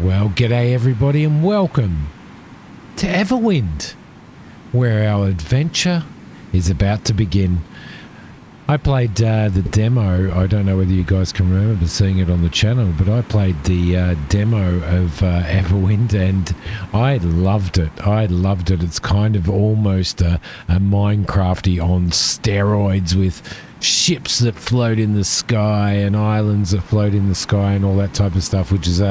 Well, g'day everybody and welcome to Everwind, where our adventure is about to begin. I played the demo. I don't know whether you guys can remember seeing it on the channel, but I played the demo of Everwind and I loved it. It's kind of almost a Minecrafty on steroids with ships that float in the sky and islands that float in the sky and all that type of stuff, which is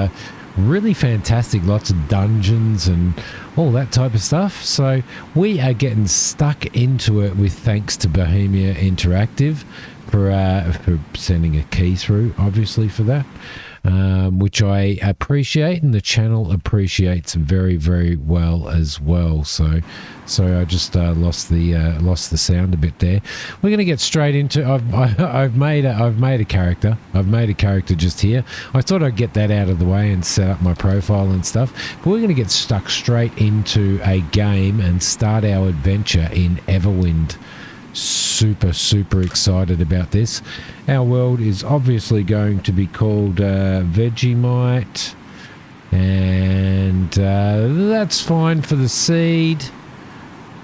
really fantastic. Lots of dungeons and all that type of stuff. So we are getting stuck into it with thanks to Bohemia Interactive for sending a key through, obviously, for that, which I appreciate and the channel appreciates very, very well as well. So I just lost the sound a bit there. We're going to get straight into. I've made a character. I've made a character just here. I thought I'd get that out of the way and set up my profile and stuff. But we're going to get stuck straight into a game and start our adventure in Everwind. Super excited about this. Our world is obviously going to be called Vegemite, and that's fine for the seed.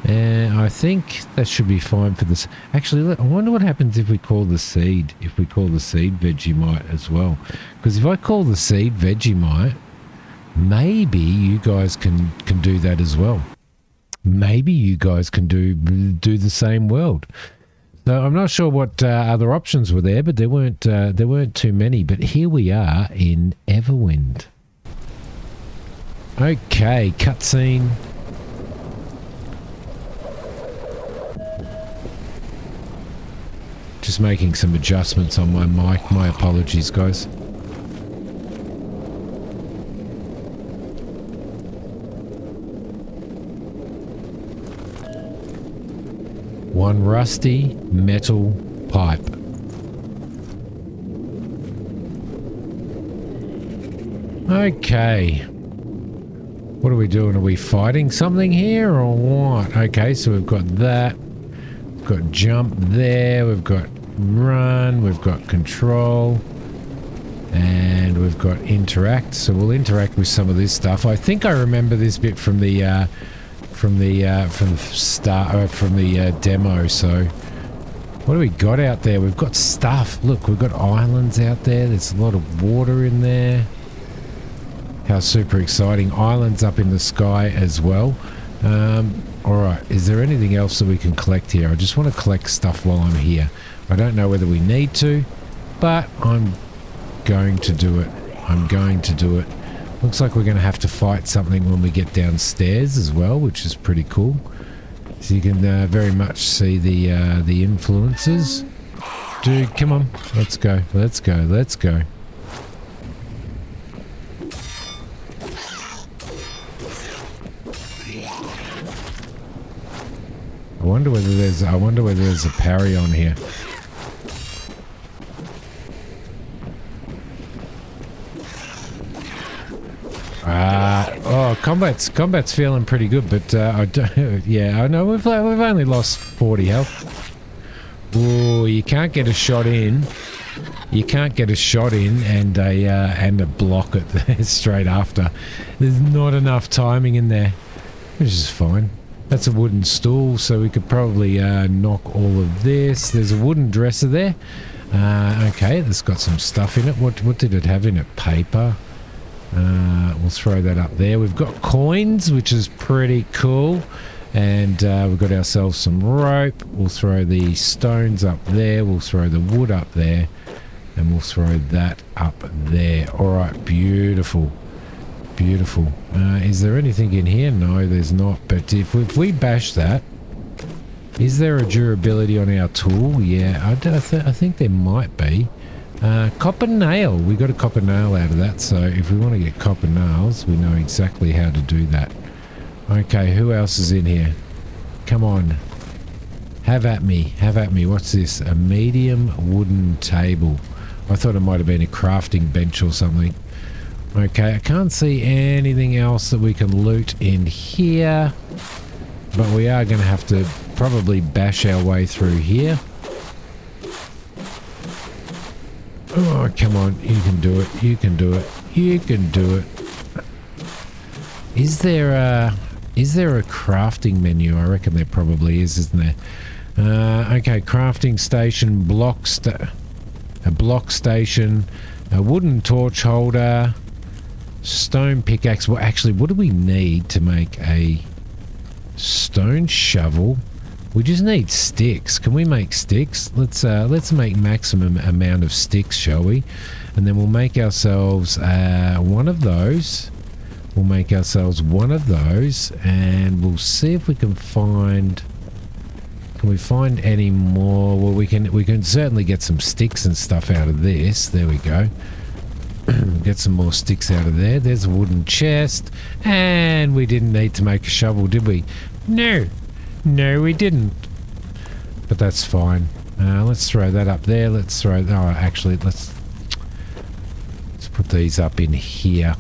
And I think that should be fine for this. Actually, I wonder what happens if we call the seed Vegemite as well. Because if I call the seed Vegemite, maybe you guys can do that as well. Maybe you guys can do the same world. So I'm not sure what other options were there, but there weren't too many. But here we are in Everwind. Okay, cutscene. Just making some adjustments on my mic. My apologies, guys. One rusty metal pipe. Okay. What are we doing? Are we fighting something here or what? Okay, so we've got that. We've got jump there. We've got run. We've got control. And we've got interact. So we'll interact with some of this stuff. I think I remember this bit from the demo. So what do we got out there? We've got stuff. Look, we've got islands out there. There's a lot of water in there. How super exciting. Islands up in the sky as well. All right, is there anything else that we can collect here? I just want to collect stuff while I'm here. I don't know whether we need to, but I'm going to do it. Looks like we're going to have to fight something when we get downstairs as well, which is pretty cool. So you can very much see the influences. Dude, come on. Let's go. I wonder whether there's a parry on here. Combat's feeling pretty good, but I don't. Yeah, I know we've only lost 40 health. Oh, you can't get a shot in. And a block it straight after. There's not enough timing in there, which is fine. That's a wooden stool, so we could probably knock all of this. There's a wooden dresser there. Okay, that's got some stuff in it. What did it have in it? Paper. We'll throw that up there. We've got coins, which is pretty cool. And we've got ourselves some rope. We'll throw the stones up there. We'll throw the wood up there. And we'll throw that up there. Alright, beautiful. Is there anything in here? No, there's not. But if we bash that, is there a durability on our tool? Yeah, I think there might be. Copper nail. We got a copper nail out of that, so if we want to get copper nails, we know exactly how to do that. Okay, who else is in here? Come on. Have at me. What's this? A medium wooden table. I thought it might have been a crafting bench or something. Okay, I can't see anything else that we can loot in here, but we are going to have to probably bash our way through here. Oh, come on. You can do it. Is there a crafting menu? I reckon there probably is, isn't there? Okay, crafting station, a block station, a wooden torch holder, stone pickaxe. Well, actually, what do we need to make a stone shovel? We just need sticks. Can we make sticks? Let's make maximum amount of sticks, shall we? And then we'll make ourselves one of those. We'll make ourselves one of those, and we'll see if we can find. Can we find any more? Well, we can certainly get some sticks and stuff out of this. There we go. Get some more sticks out of there. There's a wooden chest, and we didn't need to make a shovel, did we? No, we didn't. But that's fine. Let's throw that up there. Let's put these up in here.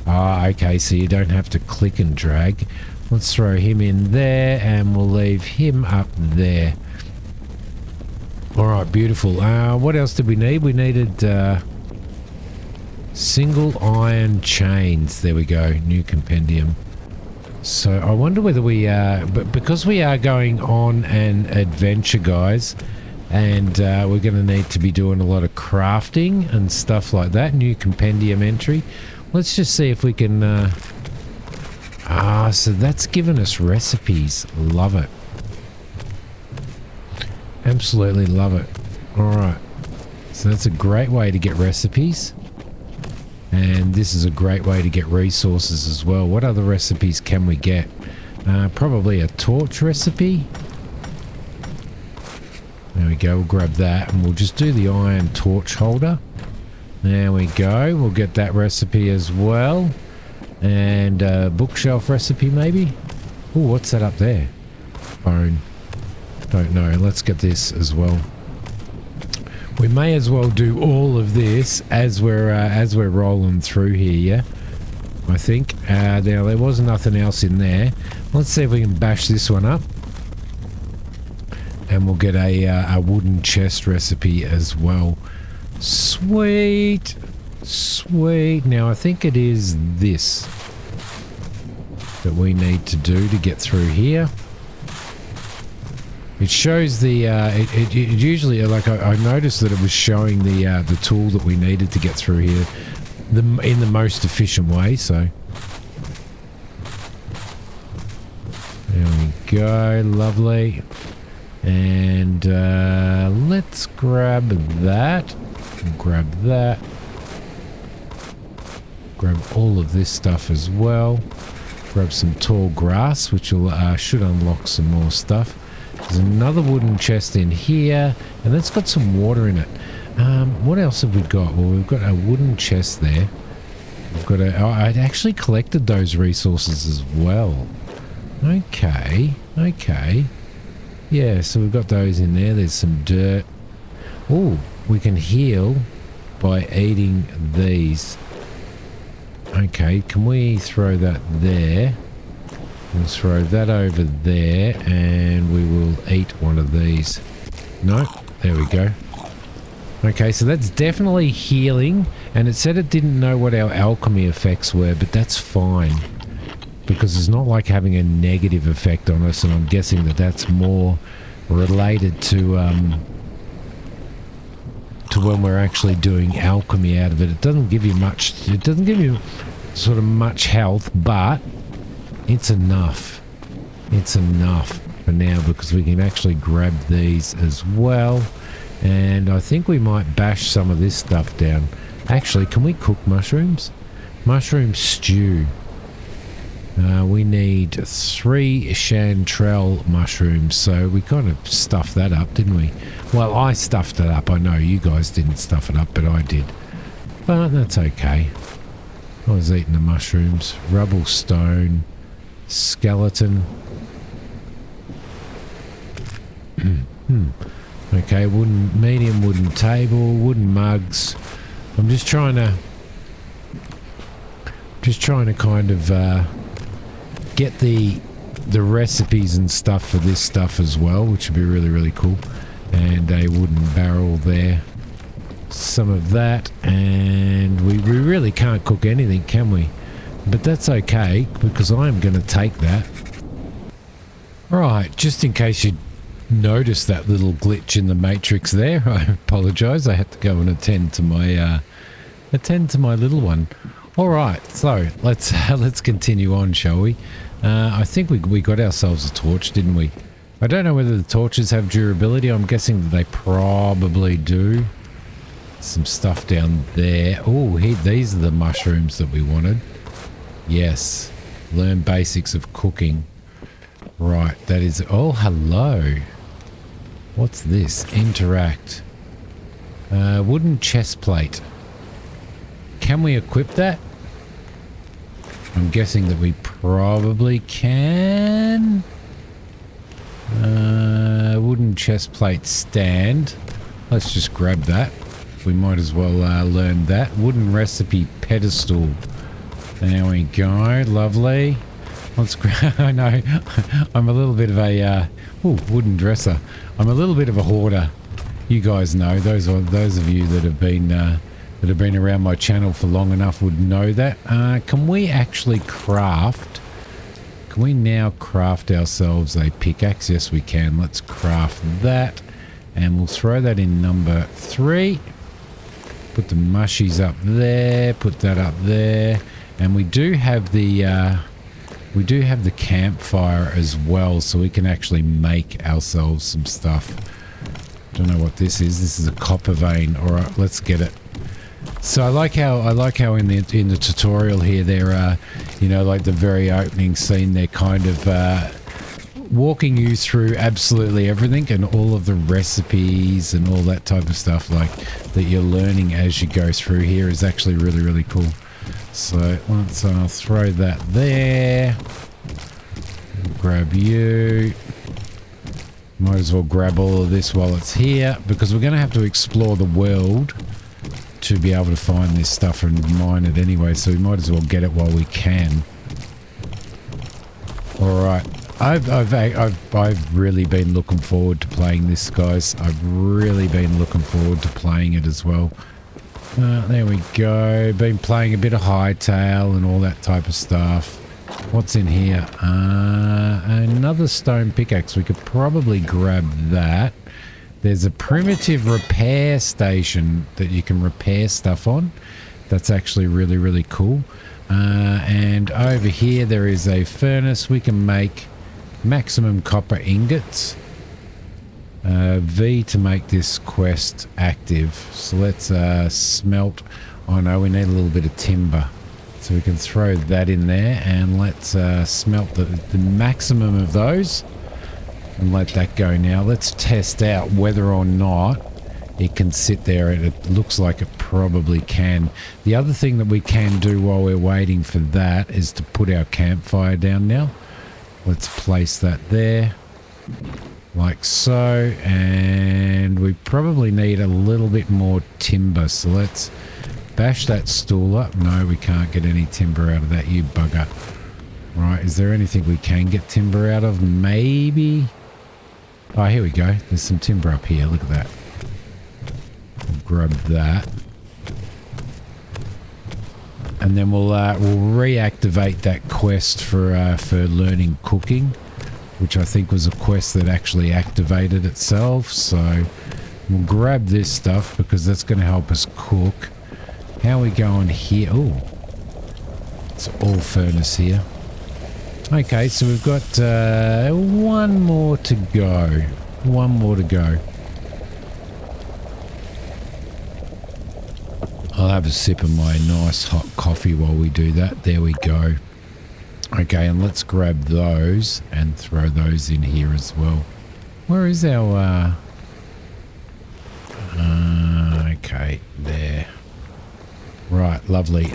Okay, so you don't have to click and drag. Let's throw him in there, and we'll leave him up there. Alright, beautiful. What else did we need? We needed single iron chains. There we go. New compendium. So I wonder whether we but because we are going on an adventure, guys, and we're going to need to be doing a lot of crafting and stuff like that. New compendium entry. Let's just see if we can so that's given us recipes. Love it. Absolutely love it. Alright. So that's a great way to get recipes. And this is a great way to get resources as well. What other recipes can we get? Probably a torch recipe. There we go. We'll grab that and we'll just do the iron torch holder. There we go. We'll get that recipe as well. And a bookshelf recipe maybe? Oh, what's that up there? Bone. Don't know. Let's get this as well. We may as well do all of this as we're rolling through here, yeah? I think. Now, there was nothing else in there. Let's see if we can bash this one up. And we'll get a wooden chest recipe as well. Sweet. Sweet. Now, I think it is this that we need to do to get through here. It shows the, it usually, like I noticed that it was showing the tool that we needed to get through here in the most efficient way, so. There we go, lovely. And let's grab that. Grab that. Grab all of this stuff as well. Grab some tall grass, which will should unlock some more stuff. There's another wooden chest in here, and that's got some water in it. What else have we got? Well, we've got a wooden chest there. We've got I'd actually collected those resources as well. Okay. Yeah, so we've got those in there. There's some dirt. Oh, we can heal by eating these. Okay, can we throw that there? We'll throw that over there, and we will eat one of these. No, there we go. Okay, so that's definitely healing, and it said it didn't know what our alchemy effects were, but that's fine. Because it's not like having a negative effect on us, and I'm guessing that that's more related to when we're actually doing alchemy out of it. It doesn't give you much, it doesn't give you sort of much health, but it's enough. It's enough for now because we can actually grab these as well. And I think we might bash some of this stuff down. Actually, can we cook mushrooms? Mushroom stew. We need 3 chanterelle mushrooms, so we kind of stuffed that up, didn't we? Well, I stuffed it up. I know you guys didn't stuff it up, but I did. But that's okay. I was eating the mushrooms. Rubble stone. Skeleton. Okay, medium wooden table, wooden mugs. I'm just trying to kind of get the recipes and stuff for this stuff as well, which would be really, really cool. And a wooden barrel there. Some of that, and we really can't cook anything, can we? But that's okay, because I am going to take that. Right, just in case you noticed that little glitch in the matrix there, I apologise. I had to go and attend to my little one. All right, so let's continue on, shall we? I think we got ourselves a torch, didn't we? I don't know whether the torches have durability. I'm guessing that they probably do. Some stuff down there. Oh, these are the mushrooms that we wanted. Yes, learn basics of cooking. Right, that is... Oh, hello. What's this? Interact. Wooden chest plate. Can we equip that? I'm guessing that we probably can. Wooden chest plate stand. Let's just grab that. We might as well learn that. Wooden recipe pedestal. There we go. Lovely. Let's grab... I know. I'm a little bit of a... wooden dresser. I'm a little bit of a hoarder. You guys know. Those of you that have been around my channel for long enough would know that. Can we actually craft... Can we now craft ourselves a pickaxe? Yes, we can. Let's craft that. And we'll throw that in number 3. Put the mushies up there. Put that up there. And we do have the campfire as well, so we can actually make ourselves some stuff. Don't know what this is. This is a copper vein. All right, let's get it. So I like how in the tutorial here they're like the very opening scene, they're kind of walking you through absolutely everything and all of the recipes and all that type of stuff like that you're learning as you go through here is actually really, really cool. So once I'll throw that there, grab you. Might as well grab all of this while it's here, because we're going to have to explore the world to be able to find this stuff and mine it anyway, so we might as well get it while we can. Alright, I've really been looking forward to playing this, guys. I've really been looking forward to playing it as well. There we go. Been playing a bit of Hightail and all that type of stuff. What's in here? Another stone pickaxe. We could probably grab that. There's a primitive repair station that you can repair stuff on. That's actually really, really cool. And over here there is a furnace. We can make maximum copper ingots. V to make this quest active. So let's smelt. Oh no, we need a little bit of timber. So we can throw that in there and let's smelt the maximum of those. And let that go now. Let's test out whether or not it can sit there, and it looks like it probably can. The other thing that we can do while we're waiting for that is to put our campfire down now. Let's place that there. Like so. And we probably need a little bit more timber. So let's bash that stool up. No, we can't get any timber out of that, you bugger. Right, is there anything we can get timber out of? Maybe... Oh, here we go. There's some timber up here. Look at that. We'll grab that. And then we'll reactivate that quest for learning cooking, which I think was a quest that actually activated itself. So we'll grab this stuff because that's going to help us cook. How are we going here? Oh, it's all furnace here. Okay, so we've got one more to go. One more to go. I'll have a sip of my nice hot coffee while we do that. There we go. Okay, and let's grab those and throw those in here as well. Where is our... okay, there. Right, lovely.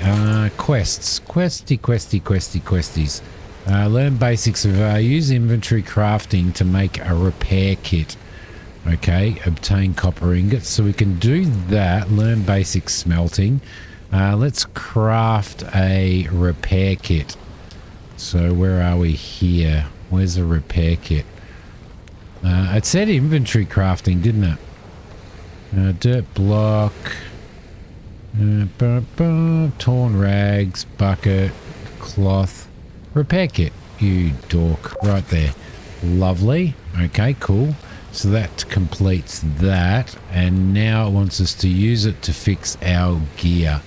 Quests. Questies. Learn basics of use inventory crafting to make a repair kit. Okay, obtain copper ingots. So we can do that. Learn basic smelting. Let's craft a repair kit. So where are we here? Where's the repair kit? It said inventory crafting, didn't it? Dirt block. Torn rags, bucket, cloth. Repair kit. You dork. Right there. Lovely. Okay, cool. So that completes that. And now it wants us to use it to fix our gear.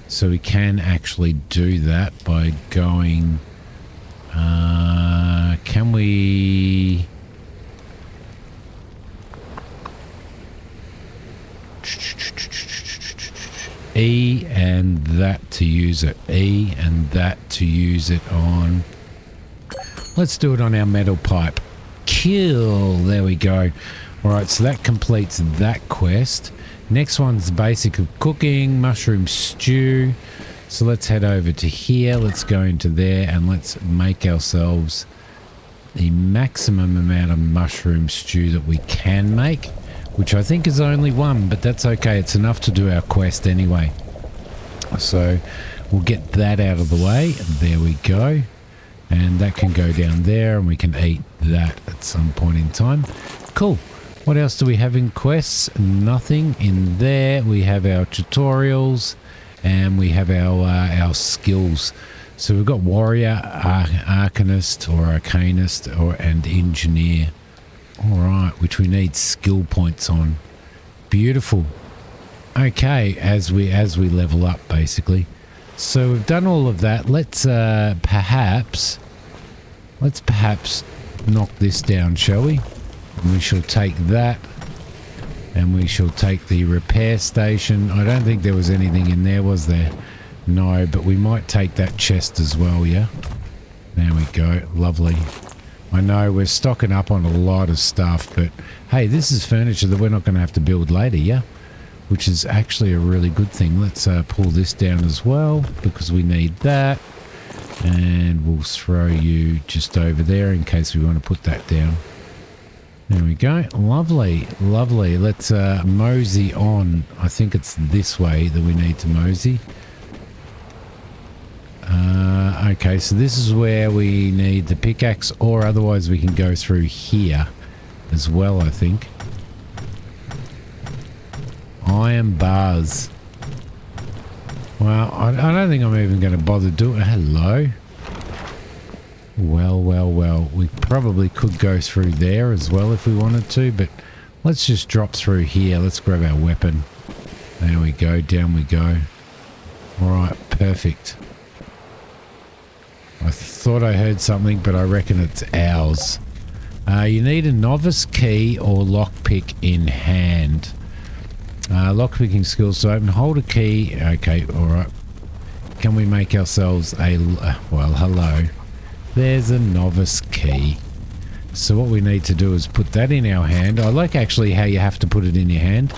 So we can actually do that by going... can we... E and that to use it. E and that to use it on... Let's do it on our metal pipe. Kill. There we go. Alright, so that completes that quest. Next one's basic of cooking, mushroom stew. So let's head over to here. Let's go into there and let's make ourselves the maximum amount of mushroom stew that we can make, which I think is only one, but that's okay. It's enough to do our quest anyway. So we'll get that out of the way. There we go. And that can go down there and we can eat that at some point in time. Cool. What else do we have in quests? Nothing in there. We have our tutorials and we have our skills. So we've got warrior, arcanist or arcanist and engineer. All right, which we need skill points on. Beautiful. Okay, as we level up basically. So we've done all of that. Let's perhaps knock this down, shall we? And we shall take that, and we shall take the repair station. I don't think there was anything in there, was there? No, but we might take that chest as well, yeah? There we go. Lovely. I know we're stocking up on a lot of stuff, but hey, this is furniture that we're not going to have to build later, yeah? Which is actually a really good thing. Let's pull this down as well, because we need that. And we'll throw you just over there in case we want to put that down. There we go. Lovely, lovely. Let's mosey on. I think it's this way that we need to mosey. Okay, so this is where we need the pickaxe, or otherwise we can go through here as well, I think. Iron bars. Well, I don't think I'm even going to bother doing... Hello? Well, well, well. We probably could go through there as well if we wanted to, but let's just drop through here. Let's grab our weapon. There we go. Down we go. Alright, perfect. I thought I heard something, but I reckon it's ours. You need a novice key or lockpick in hand. Lockpicking skills to open. Hold a key. Okay, alright. Can we make ourselves a... well, hello. There's a novice key. So what we need to do is put that in our hand. I like actually how you have to put it in your hand.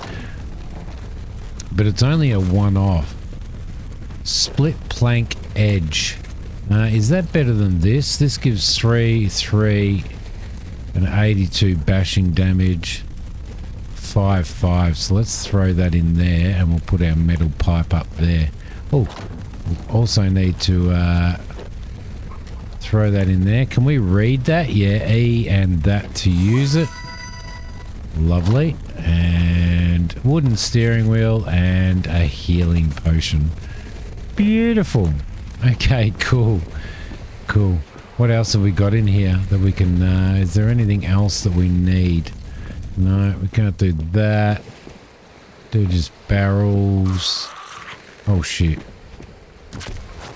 But it's only a one-off. Split plank edge. Is that better than this? This gives 3, and 82 bashing damage. 5. So let's throw that in there and we'll put our metal pipe up there. Oh, we also need to throw that in there. Can we read that? Yeah, E and that to use it. Lovely. And wooden steering wheel and a healing potion. Beautiful. Okay, cool. Cool. What else have we got in here that we can... is there anything else that we need? No, we can't do that. Do just barrels. Oh, shit.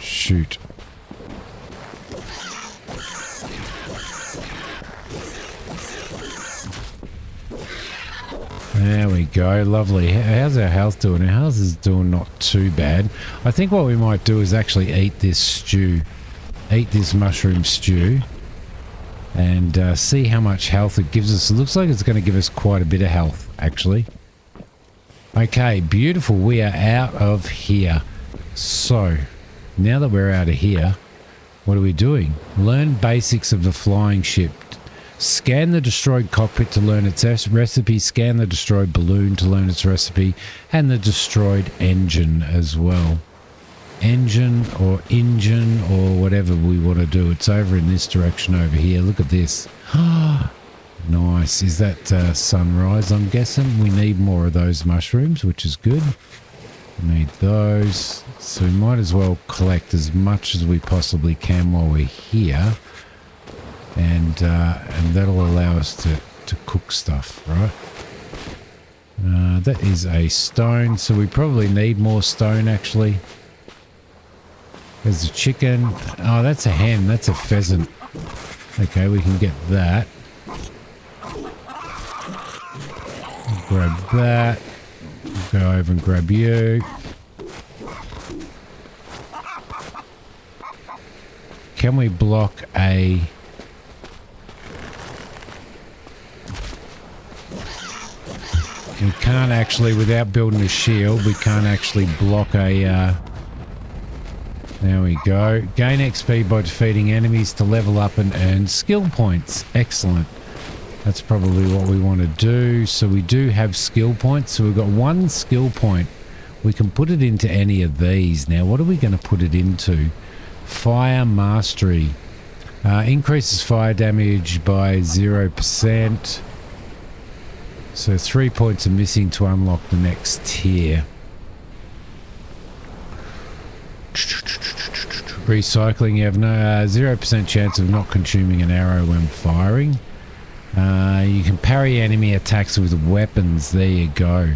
Shoot. There we go. Lovely. How's our health doing? Our health is doing not too bad. I think what we might do is actually eat this stew. Eat this mushroom stew. And see how much health it gives us. It looks like it's going to give us quite a bit of health, actually. Okay, beautiful. We are out of here. So, now that we're out of here, what are we doing? Learn basics of the flying ship. Scan the destroyed cockpit to learn its recipe. Scan the destroyed balloon to learn its recipe. And the destroyed engine as well. Engine or whatever we want to do. It's over in this direction over here. Look at this. Nice. Is that sunrise, I'm guessing? We need more of those mushrooms, which is good. Need those. So we might as well collect as much as we possibly can while we're here. And that'll allow us to cook stuff, right? That is a stone, so we probably need more stone actually. There's a chicken. Oh, that's a hen. That's a pheasant. Okay, we can get that. Grab that. Go over and grab you. Can we block a... We can't actually, without building a shield, we can't actually block a... There we go. Gain XP by defeating enemies to level up and earn skill points. Excellent. That's probably what we want to do. So we do have skill points. So we've got 1 skill point. We can put it into any of these. Now, what are we going to put it into? Fire Mastery. Increases fire damage by 0%. So 3 points are missing to unlock the next tier. Recycling. You have no 0% chance of not consuming an arrow when firing. You can parry enemy attacks with weapons. There you go.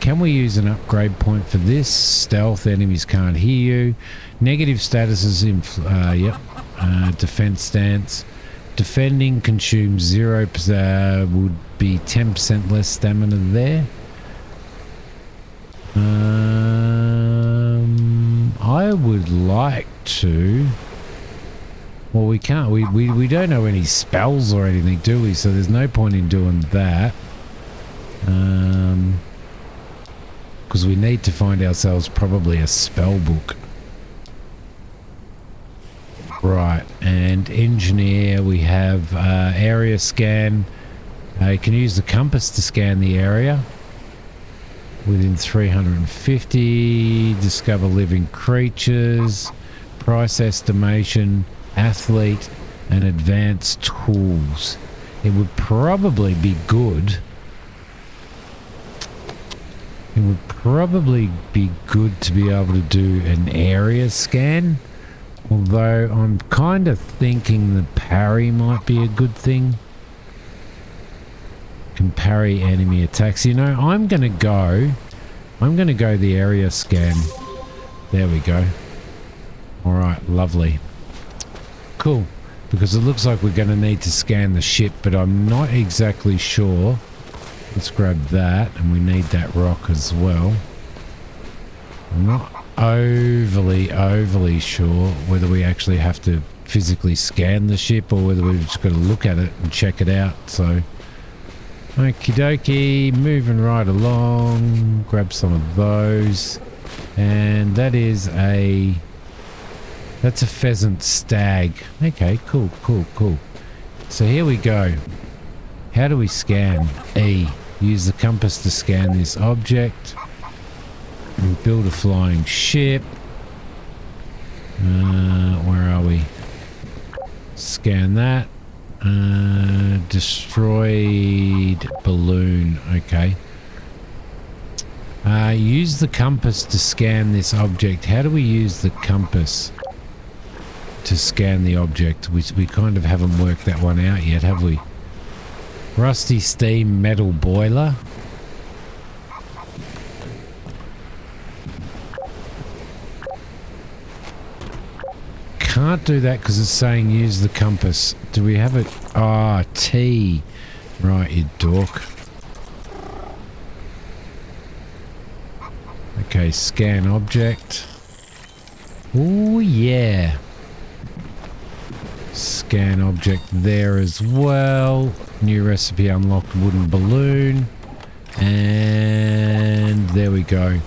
Can we use an upgrade point for this? Stealth. Enemies can't hear you. Negative statuses in... defense stance. Defending consumes 0%. Would be 10% less stamina there. I would like to... Well, we can't. We don't know any spells or anything, do we? So there's no point in doing that. Because we need to find ourselves probably a spell book. Right, and engineer, we have area scan. You can use the compass to scan the area. Within 350, discover living creatures, price estimation, athlete, and advanced tools. It would probably be good. It would probably be good to be able to do an area scan. Although I'm kind of thinking the parry might be a good thing. Can parry enemy attacks. You know, I'm going to go the area scan. There we go. All right, lovely. Cool. Because it looks like we're going to need to scan the ship, but I'm not exactly sure. Let's grab that, and we need that rock as well. I'm not overly sure whether we actually have to physically scan the ship or whether we've just got to look at it and check it out. So, okie dokie, moving right along. Grab some of those. And that is a... That's a pheasant stag. Okay, cool. So here we go. How do we scan? E. Use the compass to scan this object. And build a flying ship. Where are we? Scan that. Destroyed balloon. Okay. Use the compass to scan this object. How do we use the compass to scan the object? We kind of haven't worked that one out yet, have we? Rusty steam metal boiler. Can't do that because it's saying use the compass. Do we have it? Ah, T. Right, you dork. Okay, scan object. Oh yeah. Scan object there as well. New recipe unlocked, wooden balloon. And there we go.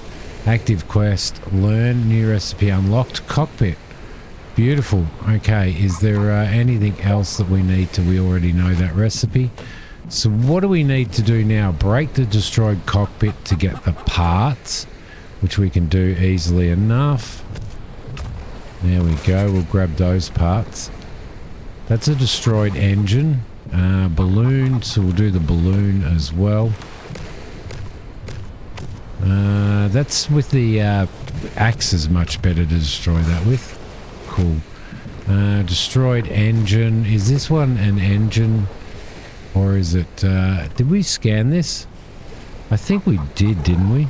Active quest. Learn new recipe unlocked. Cockpit. Beautiful. Okay, is there anything else that we need to... We already know that recipe. So what do we need to do now? Break the destroyed cockpit to get the parts, which we can do easily enough. There we go. We'll grab those parts. That's a destroyed engine. Balloon, so we'll do the balloon as well. That's with the axe is much better to destroy that with. Cool. Destroyed engine. Is this one an engine? Or is it... did we scan this? I think we did, didn't we?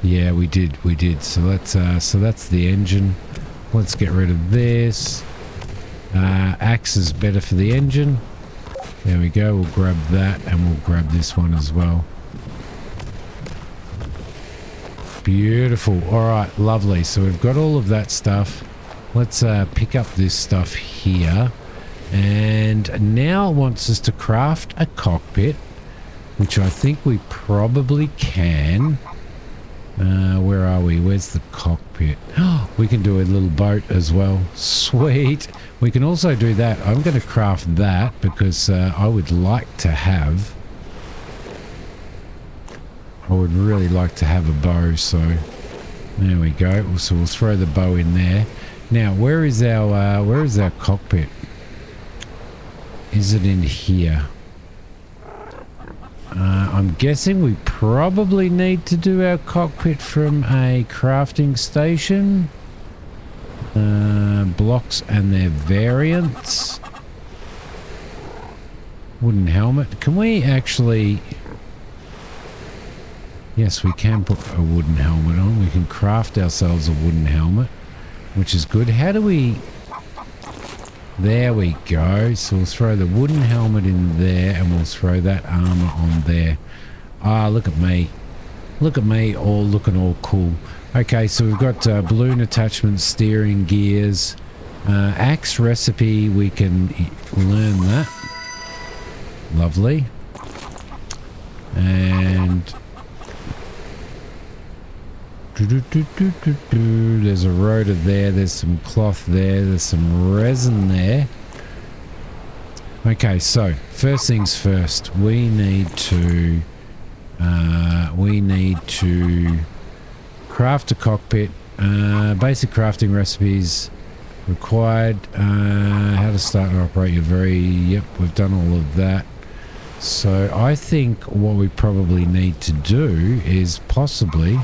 Yeah, we did. We did. So that's the engine. Let's get rid of this. Axe is better for the engine. There we go. We'll grab that and we'll grab this one as well. Beautiful. All right, lovely. So we've got all of that stuff. Let's pick up this stuff here. And now it wants us to craft a cockpit, which I think we probably can. Where are we? Where's the cockpit? We can do a little boat as well. Sweet. We can also do that. I'm going to craft that because I would like to have... I would really like to have a bow, so there we go. So we'll throw the bow in there. Now, where is our cockpit? Is it in here? I'm guessing we probably need to do our cockpit from a crafting station. Blocks and their variants. Wooden helmet. Can we actually... Yes, we can put a wooden helmet on. We can craft ourselves a wooden helmet, which is good. How do we... There we go. So we'll throw the wooden helmet in there and we'll throw that armor on there. Ah, look at me. Look at me, all looking all cool. Okay, so we've got balloon attachments, steering gears, axe recipe. We can learn that. Lovely. And... There's a rotor there, there's some cloth there, there's some resin there. Okay, so first things first, we need to craft a cockpit. Basic crafting recipes required. How to start and operate your yep, we've done all of that. So I think what we probably need to do is possibly,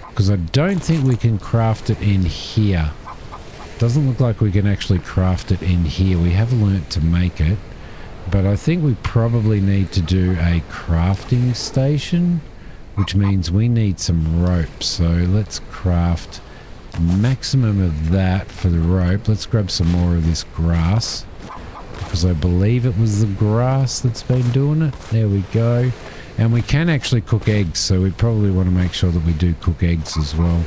because I don't think we can craft it in here. Doesn't look like we can actually craft it in here. We have learnt to make it, but I think we probably need to do a crafting station, which means we need some rope. So let's craft maximum of that for the rope. Let's grab some more of this grass, because I believe it was the grass that's been doing it. There we go. And we can actually cook eggs, so we probably want to make sure that we do cook eggs as well.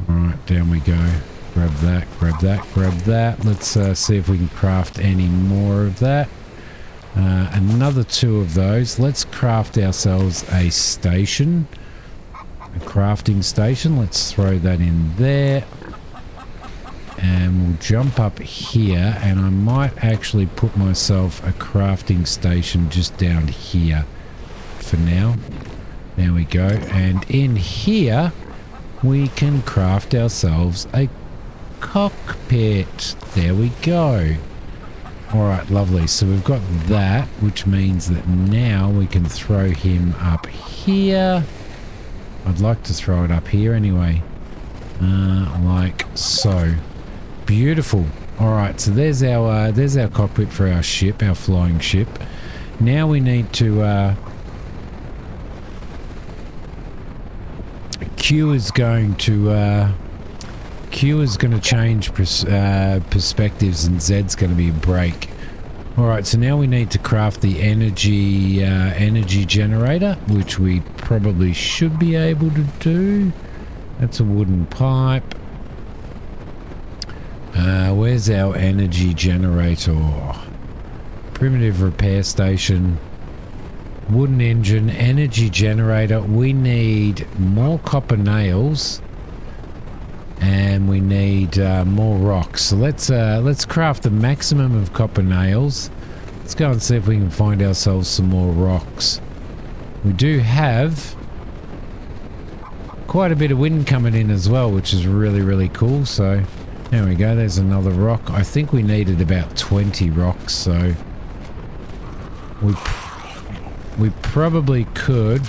Alright, down we go. Grab that, grab that, grab that. Let's see if we can craft any more of that. Another 2 of those. Let's craft ourselves a station. A crafting station. Let's throw that in there. And we'll jump up here, and I might actually put myself a crafting station just down here for now. There we go. And in here we can craft ourselves a cockpit. There we go. Alright, lovely. So we've got that, which means that now we can throw him up here. I'd like to throw it up here anyway. Like so. Beautiful. Alright, so there's our cockpit for our ship, our flying ship. Now we need to Q is going to change perspectives, and Z's going to be a brake. Alright, so now we need to craft the energy generator, which we probably should be able to do. That's a wooden pipe. Where's our energy generator? Primitive repair station. Wooden engine, energy generator. We need more copper nails, and we need more rocks. So let's craft the maximum of copper nails. Let's go and see if we can find ourselves some more rocks. We do have quite a bit of wind coming in as well, which is really, really cool. So there we go. There's another rock. I think we needed about 20 rocks, so we probably could.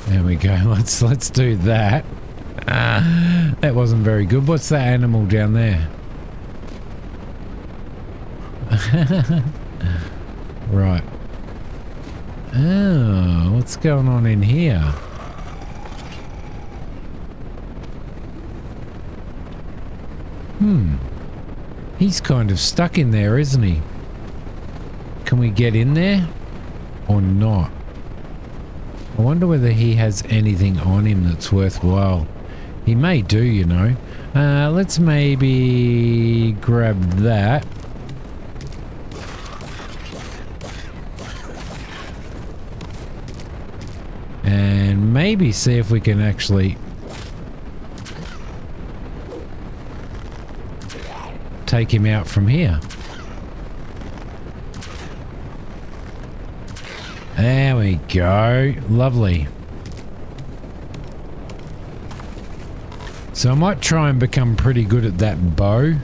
There we go. Let's do that. That wasn't very good. What's that animal down there? Right. Oh, what's going on in here? He's kind of stuck in there, isn't he? Can we get in there or not? I wonder whether he has anything on him that's worthwhile. He may do, you know. Let's maybe grab that. And maybe see if we can actually take him out from here. There we go. Lovely. So I might try and become pretty good at that bow.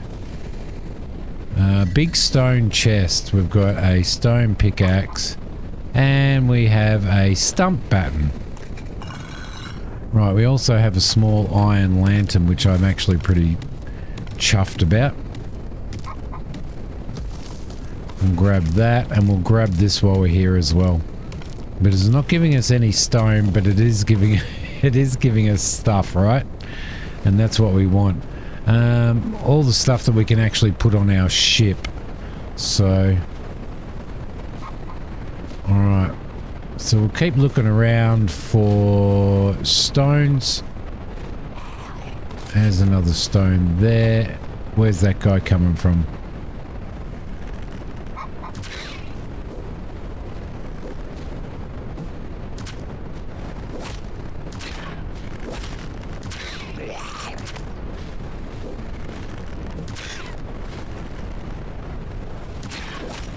Big stone chest. We've got a stone pickaxe. And we have a stump baton. Right, we also have a small iron lantern, which I'm actually pretty chuffed about. We'll grab that, and we'll grab this while we're here as well. But it's not giving us any stone, but it is giving us stuff, right? And that's what we want. All the stuff that we can actually put on our ship. So, alright. So we'll keep looking around for stones. There's another stone there. Where's that guy coming from?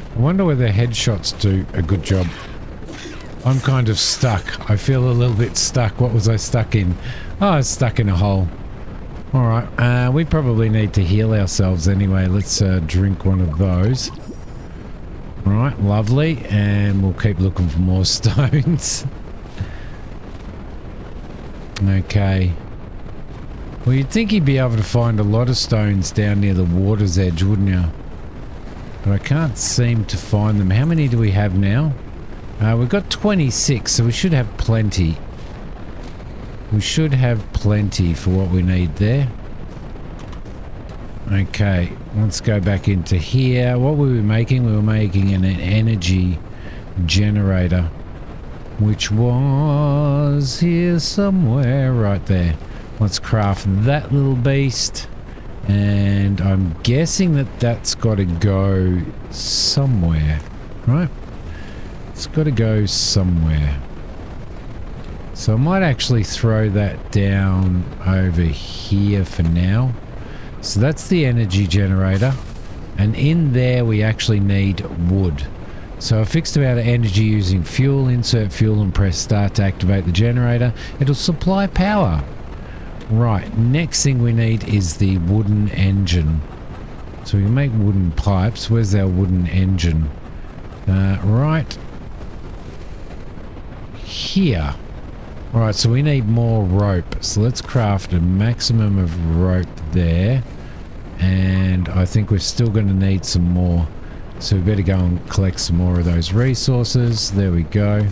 I wonder whether headshots do a good job. I'm kind of stuck. I feel a little bit stuck. What was I stuck in? Oh, I was stuck in a hole. Alright, we probably need to heal ourselves anyway. Let's drink one of those. Alright, lovely. And we'll keep looking for more stones. Okay. Well, you'd think you'd be able to find a lot of stones down near the water's edge, wouldn't you? But I can't seem to find them. How many do we have now? We've got 26, so we should have plenty. We should have plenty for what we need there. Okay, let's go back into here. What were we making? We were making an energy generator, which was here somewhere right there. Let's craft that little beast. And I'm guessing that that's got to go somewhere, right? It's got to go somewhere. So I might actually throw that down over here for now. So that's the energy generator. And in there we actually need wood. So a fixed amount of energy using fuel. Insert fuel and press start to activate the generator. It'll supply power. Right, next thing we need is the wooden engine. So we can make wooden pipes. Where's our wooden engine? Right here. Right, so we need more rope. So let's craft a maximum of rope there. And I think we're still going to need some more. So we better go and collect some more of those resources. There we go.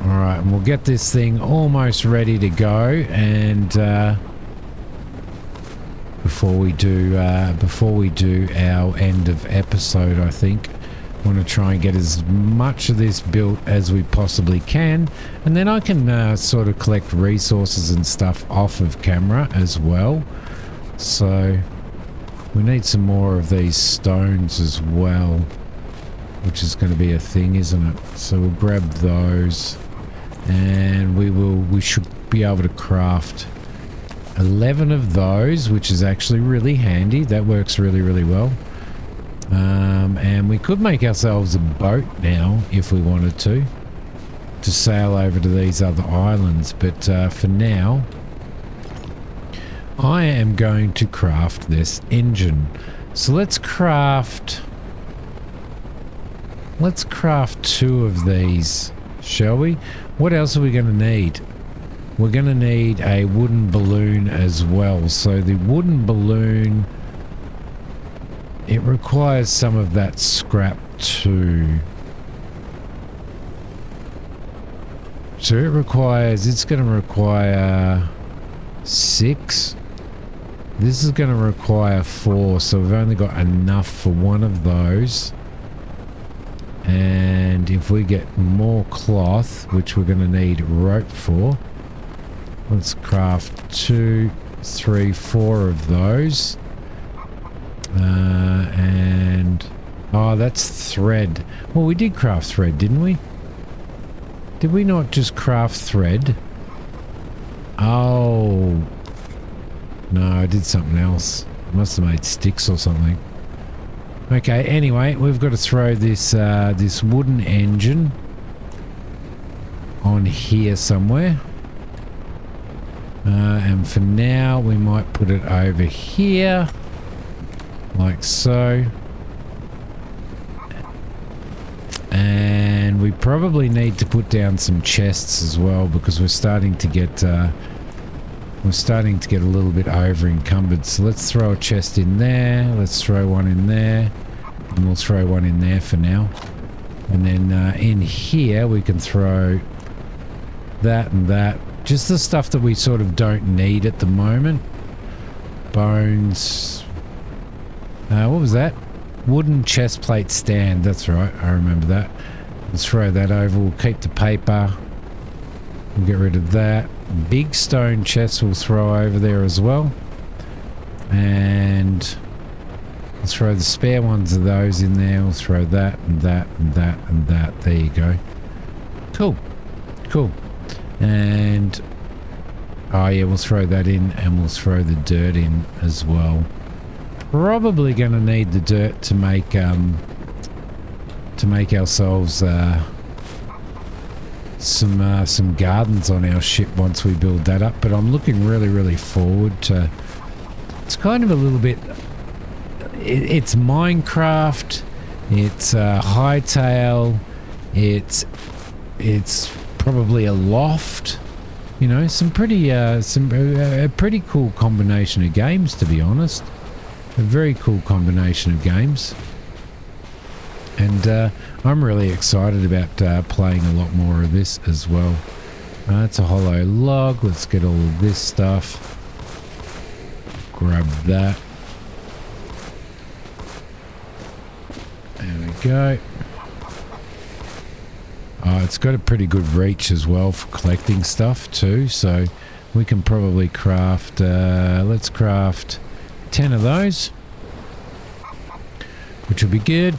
Alright, and we'll get this thing almost ready to go, and before we do our end of episode, I think I want to try and get as much of this built as we possibly can, and then I can sort of collect resources and stuff off of camera as well. So we need some more of these stones as well, which is going to be a thing, isn't it? So we'll grab those. And we should be able to craft 11 of those, which is actually really handy. That works really, really well. And we could make ourselves a boat now if we wanted to sail over to these other islands. But for now, I am going to craft this engine. So let's craft 2 of these, shall we? What else are we going to need? We're going to need a wooden balloon as well. So the wooden balloon, it requires some of that scrap too. So it's going to require 6. This is going to require 4, so we've only got enough for one of those. And if we get more cloth, which we're going to need rope for, let's craft 2, 3, 4 of those. And oh, that's thread. Well, we did craft thread, didn't we? Did we not just craft thread? Oh no, I did something else. Must have made sticks or something. Okay, anyway, we've got to throw this this wooden engine on here somewhere. And for now, we might put it over here, like so. And we probably need to put down some chests as well, because we're starting to get a little bit over encumbered. So let's throw a chest in there. Let's throw one in there, and we'll throw one in there for now. And then in here we can throw that and that. Just the stuff that we sort of don't need at the moment. Bones. What was that? Wooden chest plate stand. That's right. I remember that. Let's throw that over. We'll keep the paper. We'll get rid of that. Big stone chests we'll throw over there as well. And let's throw the spare ones of those in there. We'll throw that and that and that and that. There you go. Cool. Cool. And oh yeah, we'll throw that in, and we'll throw the dirt in as well. Probably going to need the dirt to make ourselves some gardens on our ship once we build that up. But I'm looking really forward to. It's kind of a little bit. It's Minecraft. It's Hightail. It's probably a loft. You know, a pretty cool combination of games, to be honest. A very cool combination of games. And I'm really excited about playing a lot more of this as well. It's a hollow log. Let's get all of this stuff. Grab that. There we go. It's got a pretty good reach as well for collecting stuff too, so we can probably craft, let's craft 10 of those, which will be good.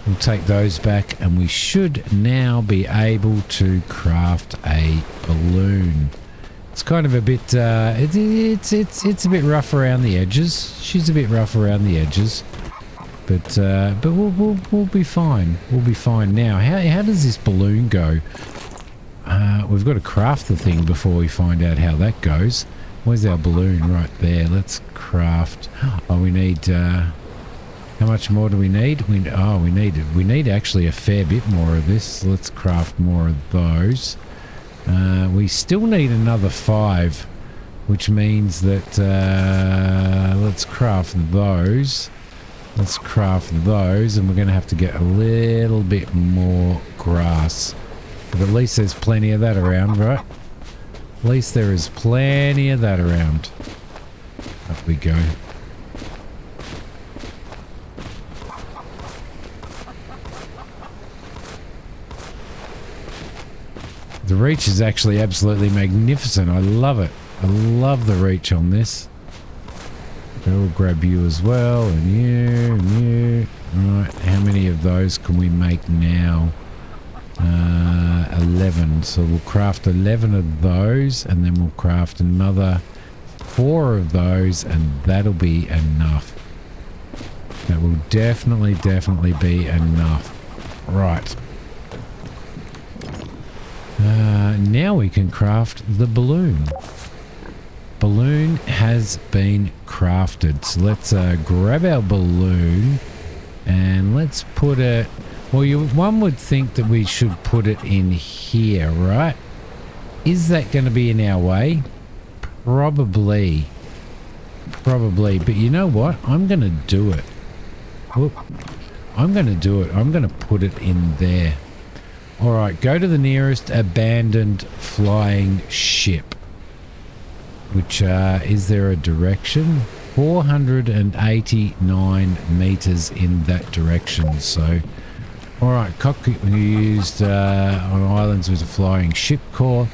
We'll take those back, and we should now be able to craft a balloon. It's kind of a bit, it's a bit rough around the edges. She's a bit rough around the edges. But we'll be fine. We'll be fine now. How does this balloon go? We've got to craft the thing before we find out how that goes. Where's our balloon? Right there. Let's craft. Oh, we need. How much more do we need? We need actually a fair bit more of this. So let's craft more of those. We still need another 5, which means that let's craft those. Let's craft those, and we're going to have to get a little bit more grass. But at least there's plenty of that around, right? At least there is plenty of that around. Up we go. The reach is actually absolutely magnificent. I love it. I love the reach on this. We'll grab you as well, and you, and you. Alright, how many of those can we make now? 11. So we'll craft 11 of those, and then we'll craft another 4 of those, and that'll be enough. That will definitely be enough. Right. Now we can craft the balloon. balloon has been crafted. So let's grab our balloon and let's put it... Well, one would think that we should put it in here, right? Is that going to be in our way? Probably. Probably. But you know what? I'm going to do it. Whoop. I'm going to do it. I'm going to put it in there. All right. Go to the nearest abandoned flying ship. Which, is there a direction? 489 meters in that direction. So... All right, cockpit used on islands with a flying ship core.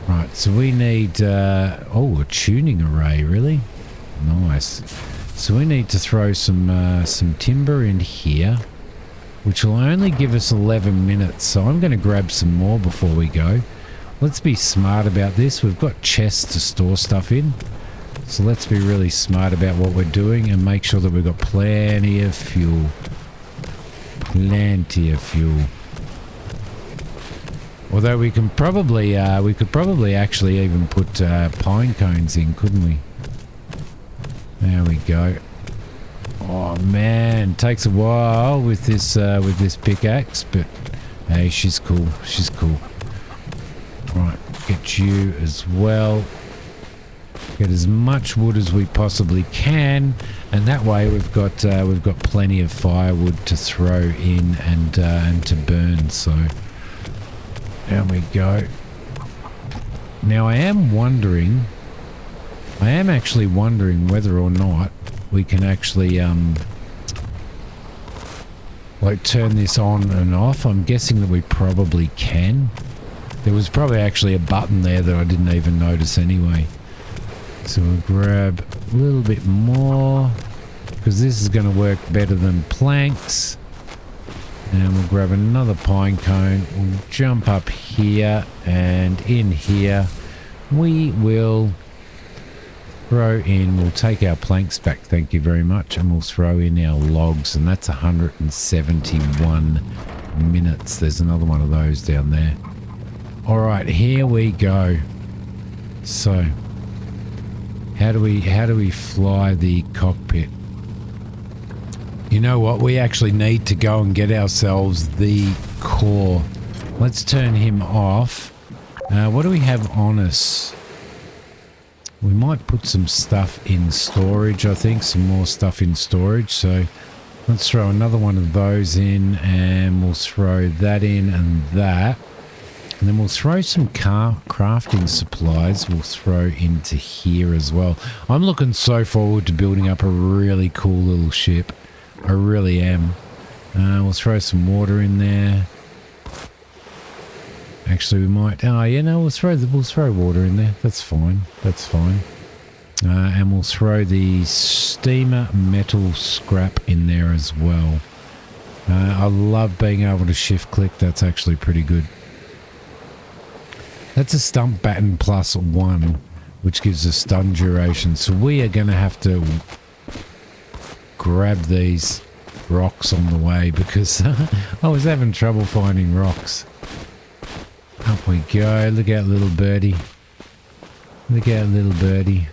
Right, so we need... oh, a tuning array, really? Nice. So we need to throw some timber in here, which will only give us 11 minutes. So I'm going to grab some more before we go. Let's be smart about this. We've got chests to store stuff in. So let's be really smart about what we're doing and make sure that we've got plenty of fuel. Plenty of fuel. Although we could probably actually even put pine cones in, couldn't we? There we go. Oh man, takes a while with this pickaxe, but hey, she's cool. She's cool. Right, get you as well. Get as much wood as we possibly can, and that way we've got plenty of firewood to throw in and to burn. So there we go. Now I am actually wondering whether or not we can actually like turn this on and off. I'm guessing that we probably can. There was probably actually a button there that I didn't even notice anyway. So we'll grab a little bit more because this is going to work better than planks. And we'll grab another pine cone. We'll jump up here, and in here we will throw in... We'll take our planks back, thank you very much, and we'll throw in our logs, and that's 171 minutes. There's another one of those down there. All right, here we go. So... How do we fly the cockpit? You know what? We actually need to go and get ourselves the core. Let's turn him off. What do we have on us? We might put some stuff in storage, I think. Some more stuff in storage. So let's throw another one of those in, and we'll throw that in and that. And then we'll throw some crafting supplies. We'll throw into here as well. I'm looking so forward to building up a really cool little ship. I really am. We'll throw some water in there. Actually, we might... Oh, yeah, no, we'll throw water in there. That's fine. That's fine. And we'll throw the steamer metal scrap in there as well. I love being able to shift click. That's actually pretty good. That's a stump batten +1, which gives us stun duration. So we are going to have to grab these rocks on the way because I was having trouble finding rocks. Up we go. Look out, little birdie. Look out, little birdie.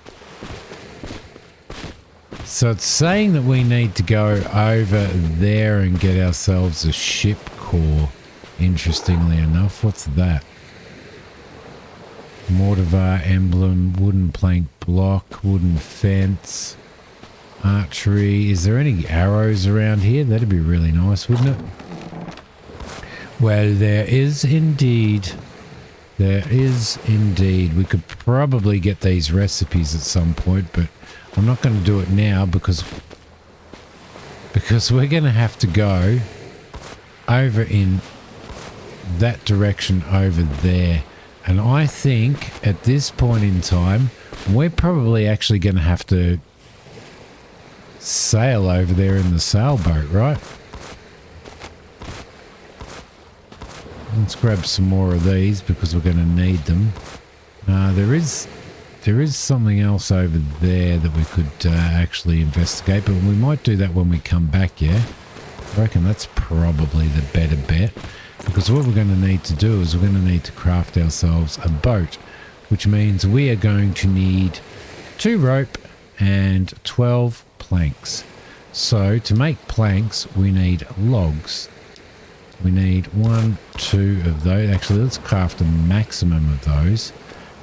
So it's saying that we need to go over there and get ourselves a ship core. Interestingly enough, what's that? Mortivar emblem, wooden plank block, wooden fence, archery. Is there any arrows around here? That'd be really nice, wouldn't it? Well, there is indeed. There is indeed. We could probably get these recipes at some point, but I'm not going to do it now because we're going to have to go over in that direction over there. And I think at this point in time, we're probably actually going to have to sail over there in the sailboat, right? Let's grab some more of these because we're going to need them. There is something else over there that we could actually investigate, but we might do that when we come back, yeah? I reckon that's probably the better bet. Because what we're going to need to do is we're going to need to craft ourselves a boat, which means we are going to need 2 rope and 12 planks. So to make planks, we need logs. We need 1, 2 of those. Actually, let's craft a maximum of those.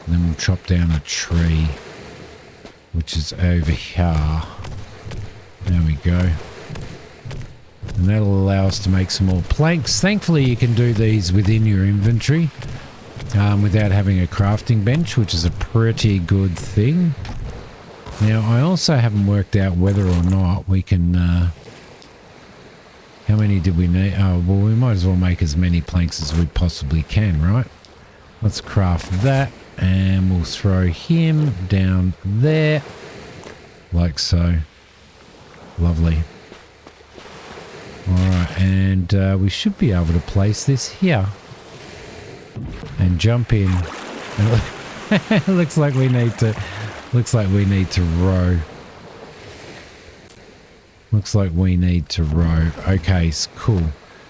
And then we'll chop down a tree, which is over here. There we go. And that'll allow us to make some more planks. Thankfully, you can do these within your inventory without having a crafting bench, which is a pretty good thing. Now, I also haven't worked out whether or not we can... how many did we need? Oh, well, we might as well make as many planks as we possibly can, right? Let's craft that, and we'll throw him down there, like so. Lovely. Alright, and we should be able to place this here. And jump in. And it looks like we need to... Looks like we need to row. Looks like we need to row. Okay, cool.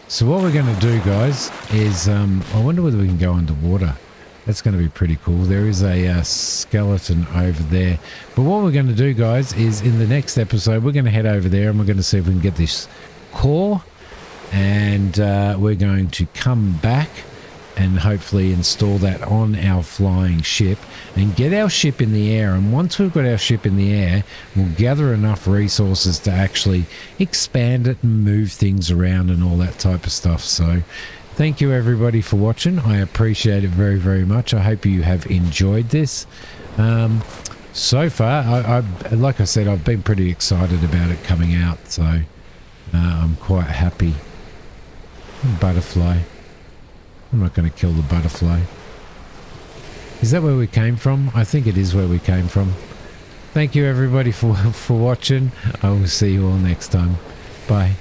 So what we're going to do, guys, is... I wonder whether we can go underwater. That's going to be pretty cool. There is a skeleton over there. But what we're going to do, guys, is in the next episode, we're going to head over there and we're going to see if we can get this core. And we're going to come back and hopefully install that on our flying ship and get our ship in the air. And once we've got our ship in the air, we'll gather enough resources to actually expand it and move things around and all that type of stuff. So thank you everybody for watching. I appreciate it very, very much. I hope you have enjoyed this. So far, I like I said, I've been pretty excited about it coming out. So I'm quite happy. Butterfly. I'm not going to kill the butterfly. Is that where we came from? I think it is where we came from. Thank you everybody for watching. I will see you all next time. Bye.